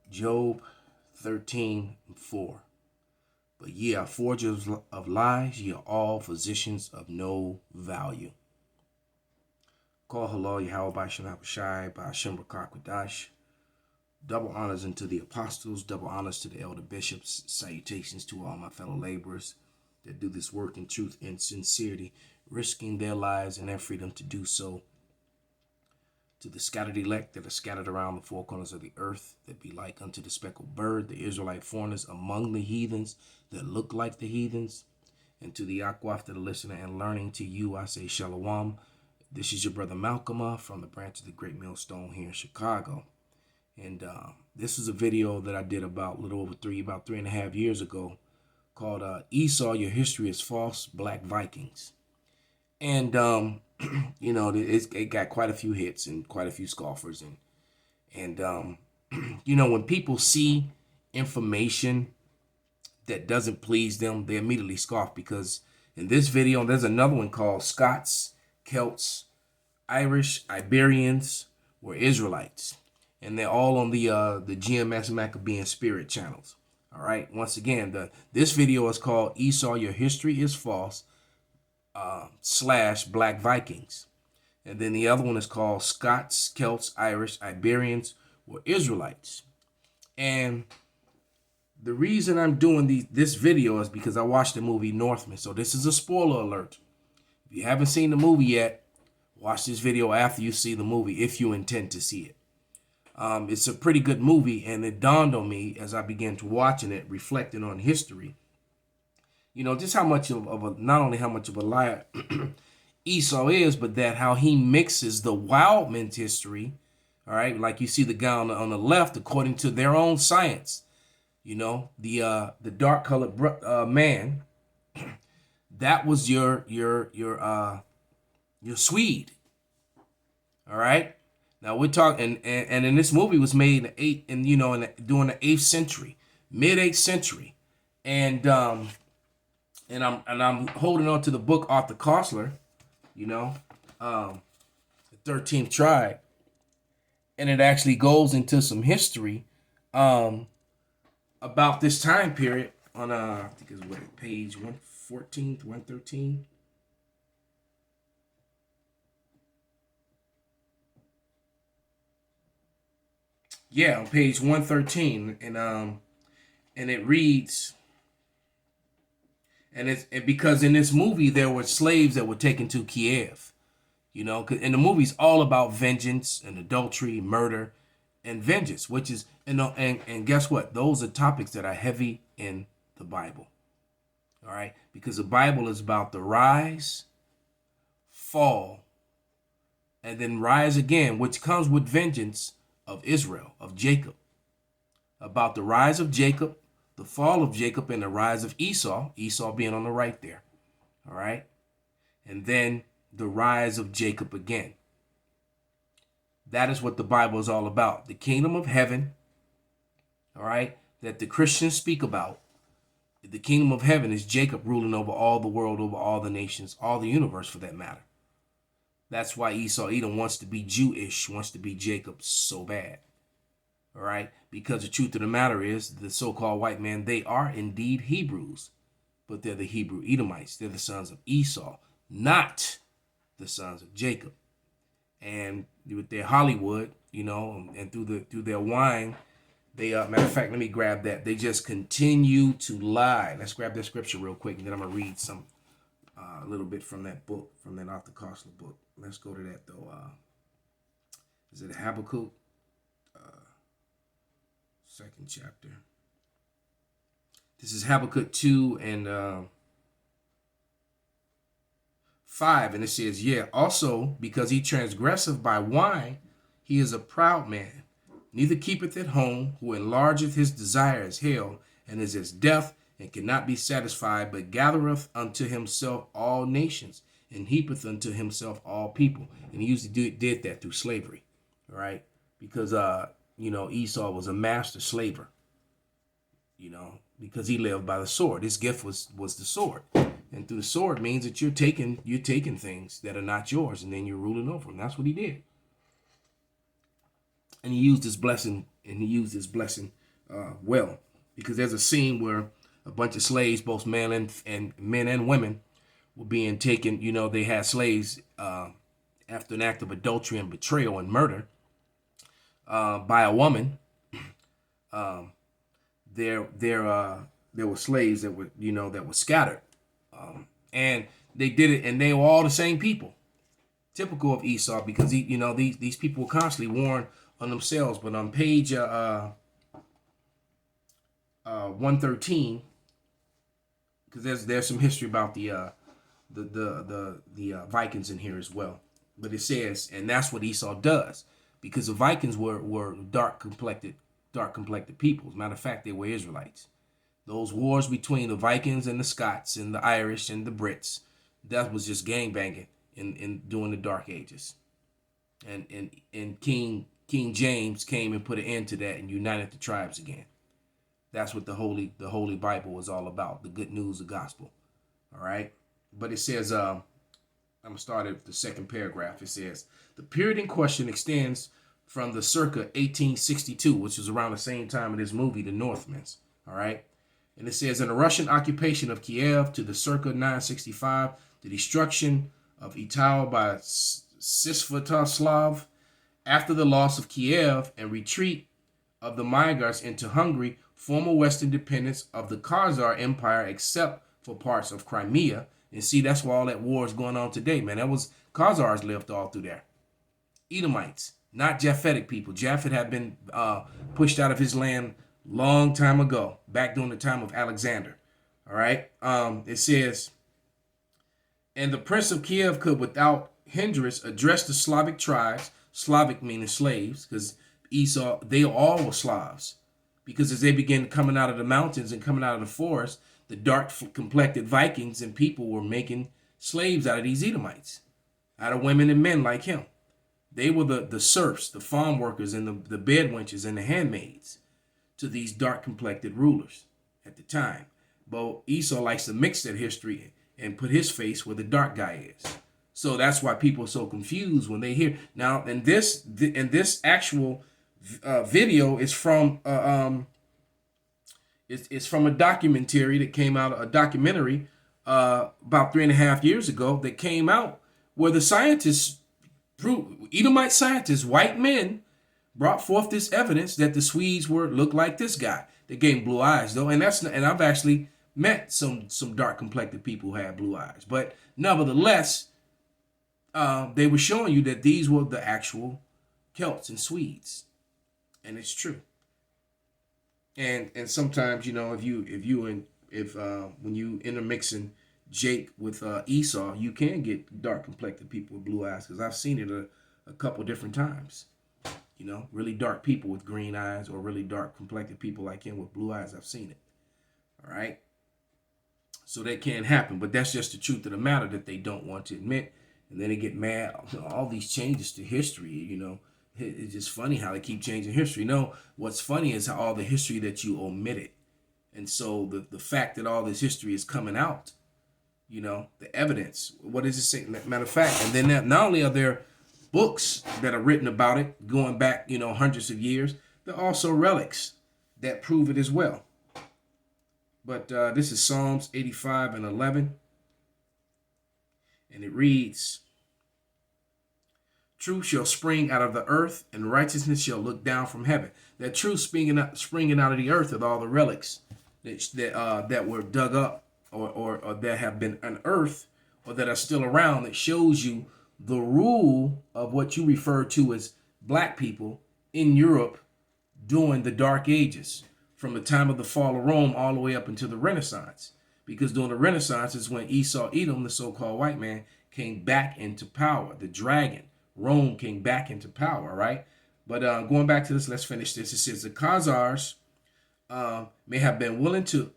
Job 13:4. But ye are forgers of lies, ye are all physicians of no value. Call halal Yahweh by Shem Shai by Hashem Rakakwadash. Double honors unto the apostles, double honors to the elder bishops, salutations to all my fellow laborers that do this work in truth and sincerity, risking their lives and their freedom to do so. To the scattered elect that are scattered around the four corners of the earth, that be like unto the speckled bird, the Israelite foreigners among the heathens that look like the heathens, and to the Akwaf that are listening and learning, to you I say Shalom. This is your brother Malcolm from the branch of the Great Millstone here in Chicago. And this is a video that I did about about 3.5 years ago called Esau, Your History is False, Black Vikings. And, you know, it got quite a few hits and quite a few scoffers. And you know, when people see information that doesn't please them, they immediately scoff, because in this video, there's another one called Scots, Celts, Irish, Iberians were Israelites. And they're all on the GMS Maccabean Spirit channels. All right. Once again, this video is called Esau, Your History is False, / Black Vikings. And then the other one is called Scots, Celts, Irish, Iberians were Israelites. And the reason I'm doing this video is because I watched the movie Northmen. So this is a spoiler alert. If you haven't seen the movie yet, watch this video after you see the movie, if you intend to see it. It's a pretty good movie, and it dawned on me as I began to watching it, reflecting on history, you know, just how much of a, not only how much of a liar Esau is, but that how he mixes the Wildmen's history, all right, like you see the guy on the left, according to their own science, you know, the dark colored man, that was your Swede, all right. Now we're talking, and in this movie was made during the 8th century, mid-8th century, and I'm holding on to the book Arthur Koestler, you know, the 13th Tribe, and it actually goes into some history about this time period on I think it's page 114, 113. Yeah, on page 113, and it reads, and because in this movie there were slaves that were taken to Kiev, you know, and the movie's all about vengeance and adultery, murder, and vengeance, which is, and guess what? Those are topics that are heavy in the Bible. All right, because the Bible is about the rise, fall, and then rise again, which comes with vengeance of Israel, of Jacob, about the rise of Jacob, the fall of Jacob, and the rise of Esau being on the right there, all right? And then the rise of Jacob again. That is what the Bible is all about. The kingdom of heaven, all right, that the Christians speak about. The kingdom of heaven is Jacob ruling over all the world, over all the nations, all the universe for that matter. That's why Esau Edom wants to be Jewish, wants to be Jacob so bad. All right? Because the truth of the matter is, the so-called white man, they are indeed Hebrews, but they're the Hebrew Edomites. They're the sons of Esau, not the sons of Jacob. And with their Hollywood, you know, and through their wine, they, matter of fact, let me grab that. They just continue to lie. Let's grab that scripture real quick, and then I'm going to read a little bit from that book, from that Arthur Koestler book. Let's go to that, though. Is it Habakkuk? Second chapter. This is Habakkuk 2 and 5. And it says, yeah, also because he transgresseth by wine, he is a proud man. Neither keepeth at home, who enlargeth his desire as hell, and is as death, and cannot be satisfied, but gathereth unto himself all nations, and heapeth unto himself all people. And he usually did that through slavery, right? Because, you know, Esau was a master slaver, you know, because he lived by the sword. His gift was the sword. And through the sword means that you're taking things that are not yours, and then you're ruling over them. That's what he did. And he used his blessing, well, because there's a scene where a bunch of slaves, both and men and women, were being taken. You know, they had slaves after an act of adultery and betrayal and murder by a woman. Um, there were slaves that were that were scattered, and they did it, and they were all the same people, typical of Esau, because these people were constantly warned on themselves. But on page 113, because there's some history about the Vikings in here as well. But it says, and that's what Esau does, because the Vikings were dark complected peoples. Matter of fact, they were Israelites. Those wars between the Vikings and the Scots and the Irish and the Brits, that was just gangbanging in during the Dark Ages. And King James came and put an end to that and united the tribes again. That's what the Holy Bible is all about, the good news, the gospel. All right. But it says, I'm going to start at the second paragraph. It says, the period in question extends from the circa 1862, which was around the same time of this movie, The Northmen. All right. And it says, in the Russian occupation of Kiev to the circa 965, the destruction of Ital by Sviatoslav, after the loss of Kiev and retreat of the Magyars into Hungary, former Western dependence of the Khazar Empire, except for parts of Crimea. And see, that's why all that war is going on today, man. That was Khazars lived all through there. Edomites, not Japhetic people. Japhet had been pushed out of his land long time ago, back during the time of Alexander. All right. It says, and the prince of Kiev could without hindrance address the Slavic tribes, Slavic meaning slaves, because Esau, they all were Slavs. Because as they began coming out of the mountains and coming out of the forest, the dark-complected Vikings and people were making slaves out of these Edomites, out of women and men like him. They were the serfs, the farm workers, and the bed wenches and the handmaids to these dark-complected rulers at the time. But Esau likes to mix that history and put his face where the dark guy is. So that's why people are so confused when they hear. Now, and this actual video is from it's from a documentary that came out, a documentary about 3.5 years ago that came out where the scientists, Edomite scientists, white men, brought forth this evidence that the Swedes looked like this guy. They gave him blue eyes though, and I've actually met some dark complected people who had blue eyes, but nevertheless, they were showing you that these were the actual Celts and Swedes, and it's true. And sometimes, you know, when you intermixing Jake with Esau, you can get dark complected people with blue eyes, because I've seen it a couple different times. You know, really dark people with green eyes, or really dark complected people like him with blue eyes. I've seen it. All right. So that can happen, but that's just the truth of the matter that they don't want to admit. And then they get mad. All these changes to history, you know, it's just funny how they keep changing history. No, what's funny is how all the history that you omitted. And so the fact that all this history is coming out, you know, the evidence, what does it say? Matter of fact, and then not only are there books that are written about it going back, you know, hundreds of years, there are also relics that prove it as well. But this is Psalms 85 and 11. And it reads, truth shall spring out of the earth, and righteousness shall look down from heaven. That truth springing out of the earth of all the relics that were dug up or that have been unearthed or that are still around, that shows you the rule of what you refer to as black people in Europe during the Dark Ages, from the time of the fall of Rome all the way up into the Renaissance. Because during the Renaissance is when Esau, Edom, the so-called white man, came back into power. The dragon, Rome, came back into power, right? But going back to this, let's finish this. It says the Khazars may have been willing to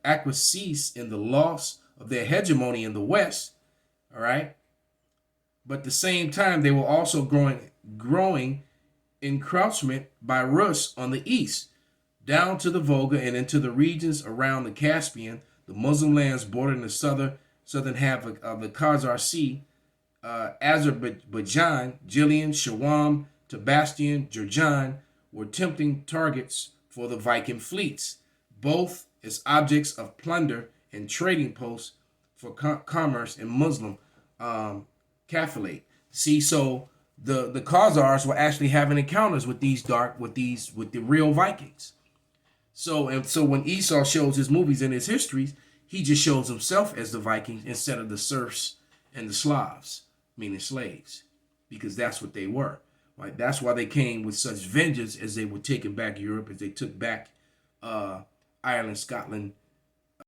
acquiesce in the loss of their hegemony in the West, all right? But at the same time, they were also growing encroachment by Rus on the east, down to the Volga and into the regions around the Caspian, the Muslim lands bordering the southern half of the Khazar Sea, Azerbaijan, Jillian, Shawam, Tabastian, Jurjan were tempting targets for the Viking fleets, both as objects of plunder and trading posts for commerce and Muslim caliphate. See, so the Khazars were actually having encounters with with the real Vikings. So when Esau shows his movies and his histories, he just shows himself as the Vikings instead of the serfs and the Slavs, meaning slaves, because that's what they were. Right? That's why they came with such vengeance as they were taking back Europe, as they took back Ireland, Scotland,